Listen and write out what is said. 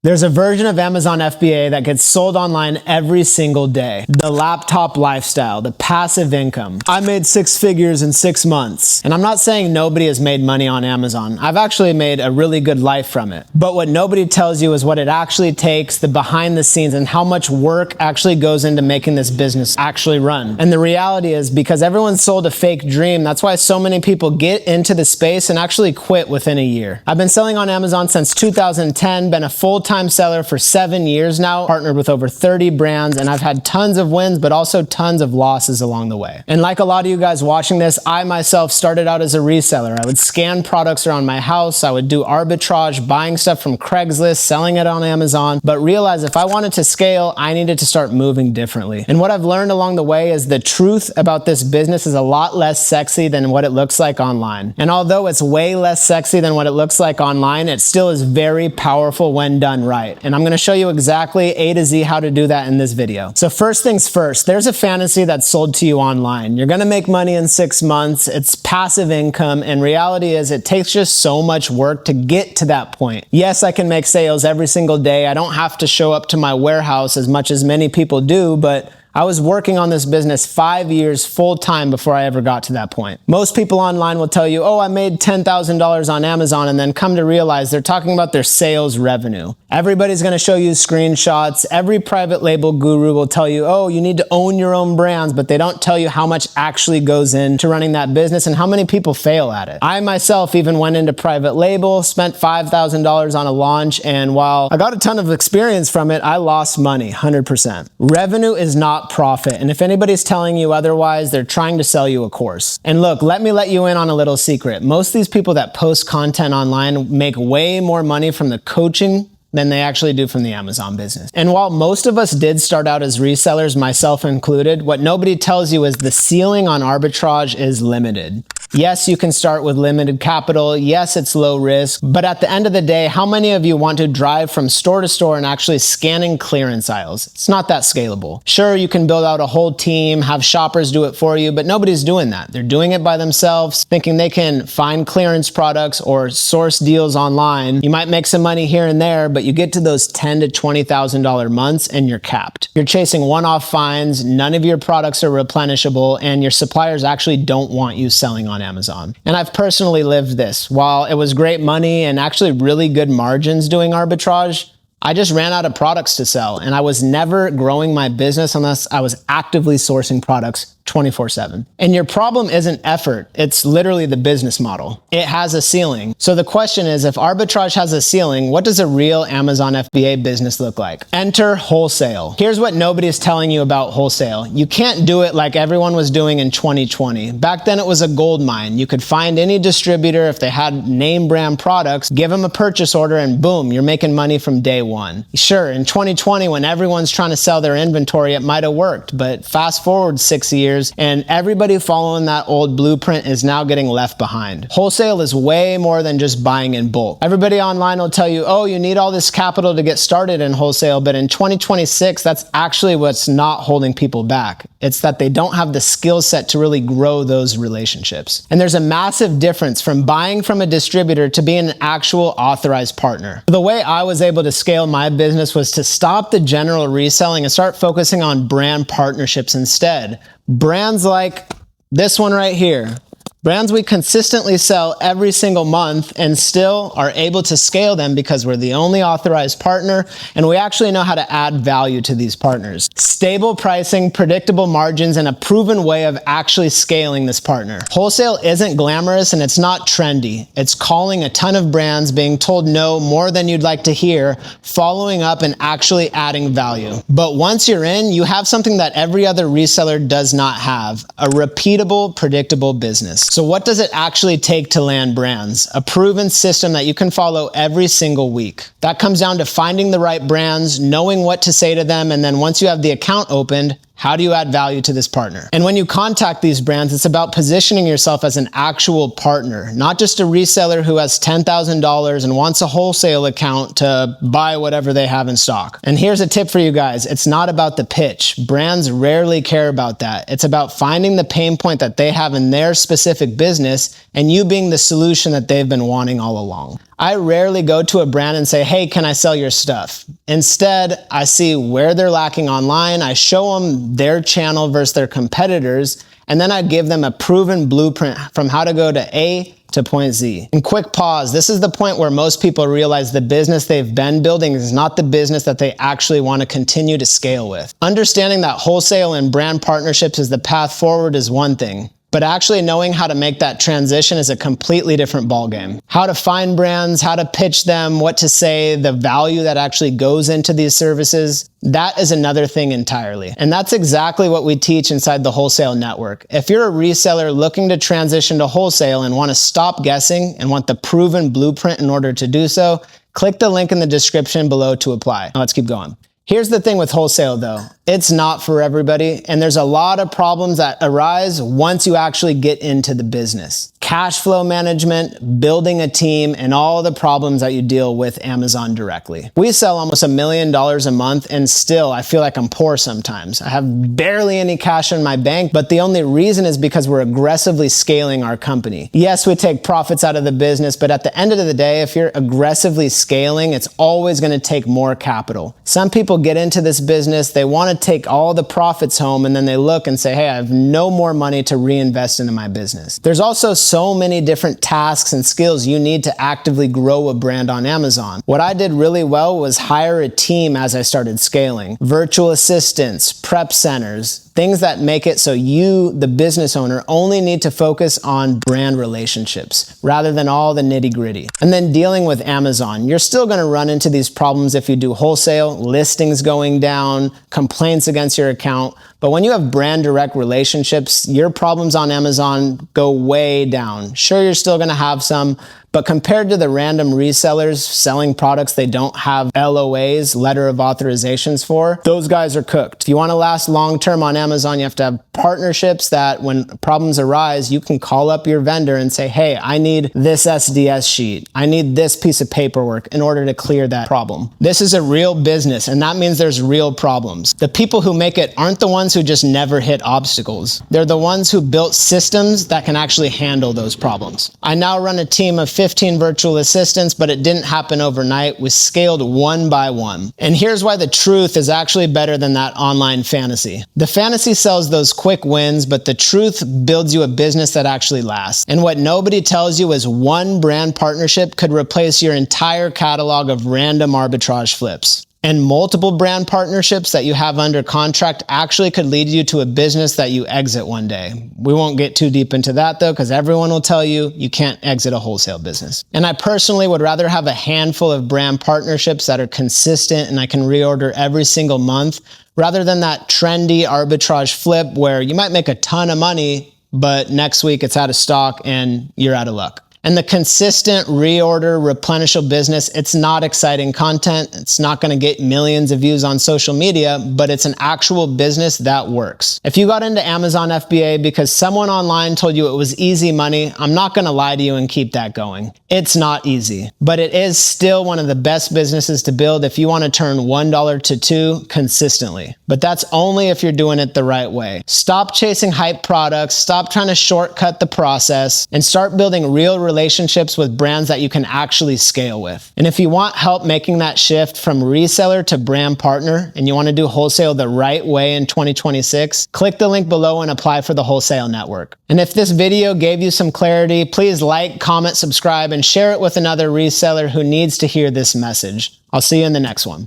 There's a version of Amazon FBA that gets sold online every single day. The laptop lifestyle, the passive income. I made 6 figures in 6 months. And I'm not saying nobody has made money on Amazon. I've actually made a really good life from it. But what nobody tells you is what it actually takes, the behind the scenes, and how much work actually goes into making this business actually run. And the reality is, because everyone's sold a fake dream, that's why so many people get into the space and actually quit within a year. I've been selling on Amazon since 2010, been a full-time seller for 7 years now, partnered with over 30 brands, and I've had tons of wins, but also tons of losses along the way. And like a lot of you guys watching this, I myself started out as a reseller. I would scan products around my house, I would do arbitrage, buying stuff from Craigslist, selling it on Amazon, but realized if I wanted to scale, I needed to start moving differently. And what I've learned along the way is the truth about this business is a lot less sexy than what it looks like online. And although it's way less sexy than what it looks like online, it still is very powerful when done right. And I'm gonna show you exactly A to Z how to do that in this video. So first things first, there's a fantasy that's sold to you online. You're gonna make money in 6 months, it's passive income, and reality is it takes just so much work to get to that point. Yes, I can make sales every single day. I don't have to show up to my warehouse as much as many people do, but I was working on this business 5 years full-time before I ever got to that point. Most people online will tell you, oh, I made $10,000 on Amazon, and then come to realize they're talking about their sales revenue. Everybody's gonna show you screenshots. Every private label guru will tell you, oh, you need to own your own brands, but they don't tell you how much actually goes into running that business and how many people fail at it. I myself even went into private label, spent $5,000 on a launch, and while I got a ton of experience from it, I lost money, 100%. Revenue is not profit. And if anybody's telling you otherwise, they're trying to sell you a course. And look, let me let you in on a little secret. Most of these people that post content online make way more money from the coaching than they actually do from the Amazon business. And while most of us did start out as resellers, myself included, what nobody tells you is the ceiling on arbitrage is limited. Yes, you can start with limited capital. Yes, it's low risk. But at the end of the day, how many of you want to drive from store to store and actually scanning clearance aisles? It's not that scalable. Sure, you can build out a whole team, have shoppers do it for you, but nobody's doing that. They're doing it by themselves, thinking they can find clearance products or source deals online. You might make some money here and there, but you get to those $10,000 to $20,000 months and you're capped. You're chasing one-off finds, none of your products are replenishable, and your suppliers actually don't want you selling on Amazon. And I've personally lived this. While it was great money and actually really good margins doing arbitrage, I just ran out of products to sell, and I was never growing my business unless I was actively sourcing products 24/7. And your problem isn't effort, it's literally the business model. It has a ceiling. So the question is, if arbitrage has a ceiling, what does a real Amazon FBA business look like? Enter wholesale. Here's what nobody's telling you about wholesale. You can't do it like everyone was doing in 2020. Back then it was a gold mine. You could find any distributor if they had name brand products, give them a purchase order, and boom, you're making money from day one. Sure, in 2020 when everyone's trying to sell their inventory, it might have worked, but fast forward 6 years, and everybody following that old blueprint is now getting left behind. Wholesale is way more than just buying in bulk. Everybody online will tell you, oh, you need all this capital to get started in wholesale, but in 2026, that's actually what's not holding people back. It's that they don't have the skill set to really grow those relationships. And there's a massive difference from buying from a distributor to being an actual authorized partner. The way I was able to scale my business was to stop the general reselling and start focusing on brand partnerships instead. Brands like this one right here. Brands we consistently sell every single month and still are able to scale them because we're the only authorized partner and we actually know how to add value to these partners. Stable pricing, predictable margins, and a proven way of actually scaling this partner. Wholesale isn't glamorous and it's not trendy. It's calling a ton of brands, being told no more than you'd like to hear, following up and actually adding value. But once you're in, you have something that every other reseller does not have, a repeatable, predictable business. So what does it actually take to land brands? A proven system that you can follow every single week. That comes down to finding the right brands, knowing what to say to them, and then once you have the account opened, how do you add value to this partner? And when you contact these brands, it's about positioning yourself as an actual partner, not just a reseller who has $10,000 and wants a wholesale account to buy whatever they have in stock. And here's a tip for you guys. It's not about the pitch. Brands rarely care about that. It's about finding the pain point that they have in their specific business and you being the solution that they've been wanting all along. I rarely go to a brand and say, hey, can I sell your stuff? Instead, I see where they're lacking online, I show them their channel versus their competitors, and then I give them a proven blueprint from how to go to A to point Z. And quick pause, this is the point where most people realize the business they've been building is not the business that they actually want to continue to scale with. Understanding that wholesale and brand partnerships is the path forward is one thing, but actually knowing how to make that transition is a completely different ballgame. How to find brands, how to pitch them, what to say, the value that actually goes into these services, that is another thing entirely. And that's exactly what we teach inside the Wholesale Network. If you're a reseller looking to transition to wholesale and want to stop guessing and want the proven blueprint in order to do so, click the link in the description below to apply. Now let's keep going. Here's the thing with wholesale though. It's not for everybody, and there's a lot of problems that arise once you actually get into the business. Cash flow management, building a team, and all the problems that you deal with Amazon directly. We sell almost $1 million a month, and still I feel like I'm poor sometimes. I have barely any cash in my bank, but the only reason is because we're aggressively scaling our company. Yes, we take profits out of the business, but at the end of the day, if you're aggressively scaling, it's always going to take more capital. Some people get into this business, they want to take all the profits home, and then they look and say, hey, I have no more money to reinvest into my business. There's also so many different tasks and skills you need to actively grow a brand on Amazon. What I did really well was hire a team as I started scaling. Virtual assistants, prep centers, things that make it so you, the business owner, only need to focus on brand relationships rather than all the nitty-gritty. And then dealing with Amazon, you're still going to run into these problems if you do wholesale, listings going down, complaints against your account. But when you have brand direct relationships, your problems on Amazon go way down. Sure, you're still going to have some, but compared to the random resellers selling products they don't have LOAs, letter of authorizations for, those guys are cooked. If you want to last long term on Amazon, you have to have partnerships that when problems arise, you can call up your vendor and say, hey, I need this SDS sheet. I need this piece of paperwork in order to clear that problem. This is a real business, and that means there's real problems. The people who make it aren't the ones who just never hit obstacles. They're the ones who built systems that can actually handle those problems. I now run a team of 15 virtual assistants, but it didn't happen overnight. We scaled one by one. And here's why the truth is actually better than that online fantasy. The fantasy sells those quick wins, but the truth builds you a business that actually lasts. And what nobody tells you is one brand partnership could replace your entire catalog of random arbitrage flips. And multiple brand partnerships that you have under contract actually could lead you to a business that you exit one day. We won't get too deep into that though, because everyone will tell you you can't exit a wholesale business. And I personally would rather have a handful of brand partnerships that are consistent and I can reorder every single month, rather than that trendy arbitrage flip where you might make a ton of money, but next week it's out of stock and you're out of luck. And the consistent reorder, replenishable business, it's not exciting content. It's not going to get millions of views on social media, but it's an actual business that works. If you got into Amazon FBA because someone online told you it was easy money, I'm not going to lie to you and keep that going. It's not easy, but it is still one of the best businesses to build if you want to turn $1 to $2 consistently. But that's only if you're doing it the right way. Stop chasing hype products, stop trying to shortcut the process, and start building real relationships with brands that you can actually scale with. And if you want help making that shift from reseller to brand partner, and you want to do wholesale the right way in 2026, click the link below and apply for the Wholesale Network. And if this video gave you some clarity, please like, comment, subscribe, and share it with another reseller who needs to hear this message. I'll see you in the next one.